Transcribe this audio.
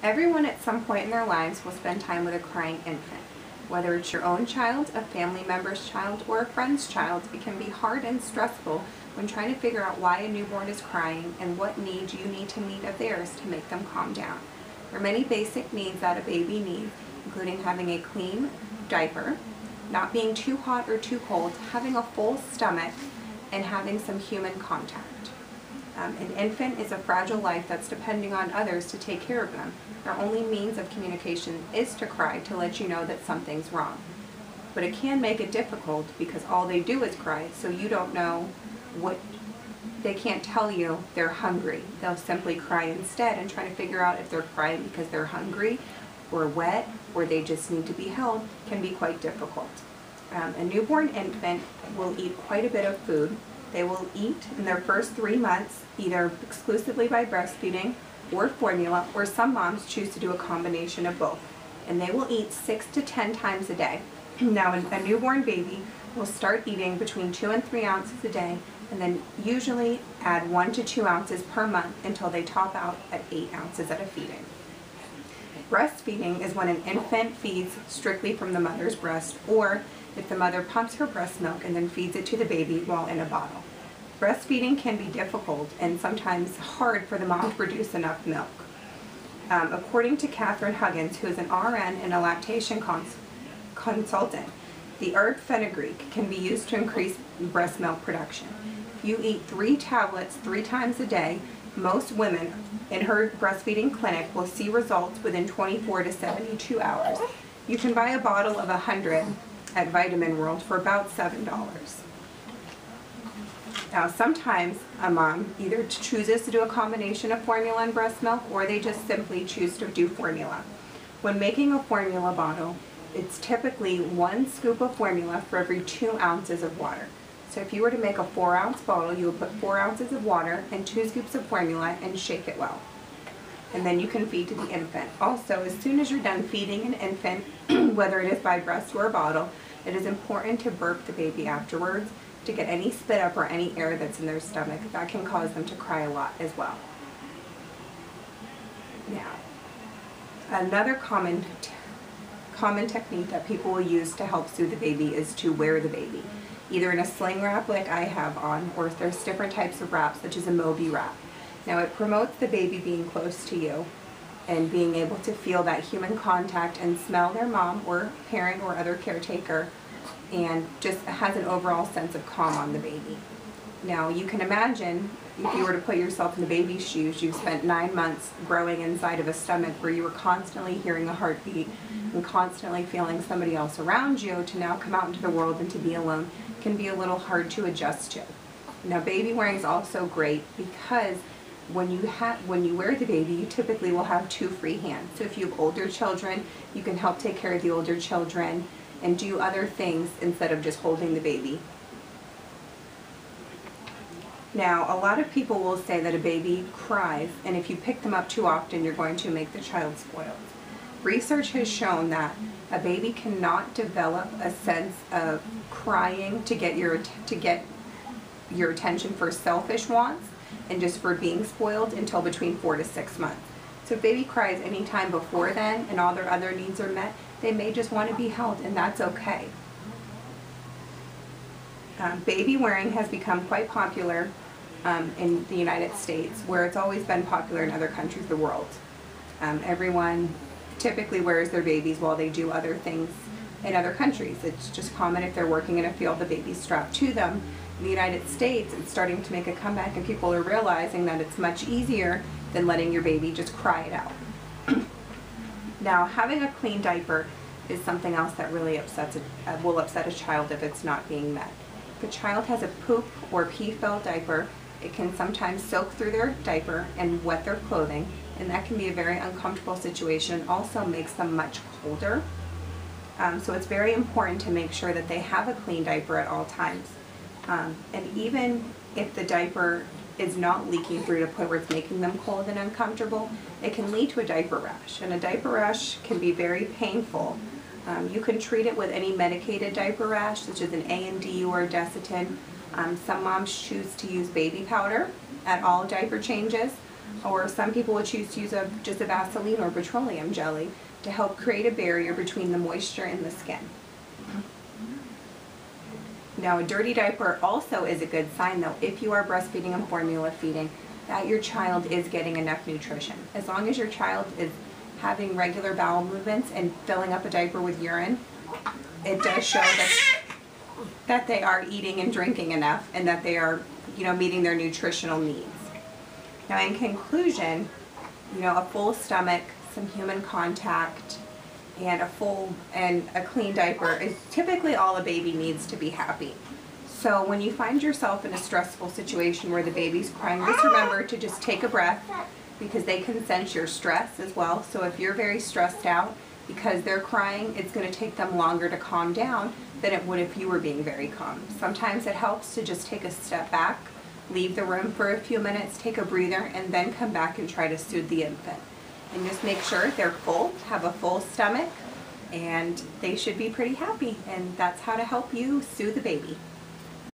Everyone at some point in their lives will spend time with a crying infant. Whether it's your own child, a family member's child, or a friend's child, it can be hard and stressful when trying to figure out why a newborn is crying and what needs you need to meet of theirs to make them calm down. There are many basic needs that a baby needs, including having a clean diaper, not being too hot or too cold, having a full stomach, and having some human contact. An infant is a fragile life that's depending on others to take care of them. Their only means of communication is to cry to let you know that something's wrong. But it can make it difficult because all they do is cry, so you don't know they can't tell you they're hungry. They'll simply cry instead, and trying to figure out if they're crying because they're hungry or wet or they just need to be held can be quite difficult. A newborn infant will eat quite a bit of food. They will eat in their first 3 months either exclusively by breastfeeding or formula, or some moms choose to do a combination of both. And they will eat 6 to 10 times a day. Now, a newborn baby will start eating between 2 and 3 ounces a day, and then usually add 1 to 2 ounces per month until they top out at 8 ounces at a feeding. Breastfeeding is when an infant feeds strictly from the mother's breast, or if the mother pumps her breast milk and then feeds it to the baby while in a bottle. Breastfeeding can be difficult and sometimes hard for the mom to produce enough milk. According to Catherine Huggins, who is an RN and a lactation consultant, the herb fenugreek can be used to increase breast milk production. If you eat 3 tablets 3 times a day, most women in her breastfeeding clinic will see results within 24 to 72 hours. You can buy a bottle of 100 at Vitamin World for about $7. Now, sometimes a mom either chooses to do a combination of formula and breast milk, or they just simply choose to do formula. When making a formula bottle, it's typically 1 scoop of formula for every 2 ounces of water. So if you were to make a 4-ounce bottle, you would put 4 ounces of water and 2 scoops of formula and shake it well. And then you can feed to the infant. Also, as soon as you're done feeding an infant, whether it is by breast or bottle, it is important to burp the baby afterwards to get any spit up or any air that's in their stomach. That can cause them to cry a lot as well. Now, another common technique that people will use to help soothe the baby is to wear the baby, either in a sling wrap like I have on, or if there's different types of wraps, such as a Moby wrap. Now, it promotes the baby being close to you and being able to feel that human contact and smell their mom or parent or other caretaker, and just has an overall sense of calm on the baby. Now, you can imagine if you were to put yourself in the baby's shoes, you've spent 9 months growing inside of a stomach where you were constantly hearing a heartbeat and constantly feeling somebody else around you, to now come out into the world and to be alone can be a little hard to adjust to. Now, baby wearing is also great because when you wear the baby, you typically will have 2 free hands. So if you have older children, you can help take care of the older children and do other things instead of just holding the baby. Now, a lot of people will say that a baby cries, and if you pick them up too often, you're going to make the child spoiled. Research has shown that a baby cannot develop a sense of crying to get your attention for selfish wants and just for being spoiled until between 4 to 6 months. So if baby cries any time before then and all their other needs are met, they may just want to be held, and that's okay. Baby wearing has become quite popular in the United States, where it's always been popular in other countries of the world. Everyone typically wears their babies while they do other things in other countries. It's just common if they're working in a field, the baby's strapped to them. In the United States, it's starting to make a comeback, and people are realizing that it's much easier than letting your baby just cry it out. Now, having a clean diaper is something else that really will upset a child if it's not being met. If a child has a poop or pee-filled diaper, it can sometimes soak through their diaper and wet their clothing, and that can be a very uncomfortable situation. It also makes them much colder. So it's very important to make sure that they have a clean diaper at all times. And even if the diaper is not leaking through to the point where it's making them cold and uncomfortable, it can lead to a diaper rash. And a diaper rash can be very painful. You can treat it with any medicated diaper rash, such as an A&D or a Desitin. Some moms choose to use baby powder at all diaper changes. Or some people would choose to use just a Vaseline or petroleum jelly to help create a barrier between the moisture and the skin. Now, a dirty diaper also is a good sign, though, if you are breastfeeding and formula feeding, that your child is getting enough nutrition. As long as your child is having regular bowel movements and filling up a diaper with urine, it does show that they are eating and drinking enough and that they are, meeting their nutritional needs. Now, in conclusion, a full stomach, some human contact, and a clean diaper is typically all a baby needs to be happy. So when you find yourself in a stressful situation where the baby's crying, just remember to just take a breath, because they can sense your stress as well. So if you're very stressed out because they're crying, it's going to take them longer to calm down than it would if you were being very calm. Sometimes it helps to just take a step back, leave the room for a few minutes, take a breather, and then come back and try to soothe the infant. And just make sure they're full, have a full stomach, and they should be pretty happy. And that's how to help you soothe the baby.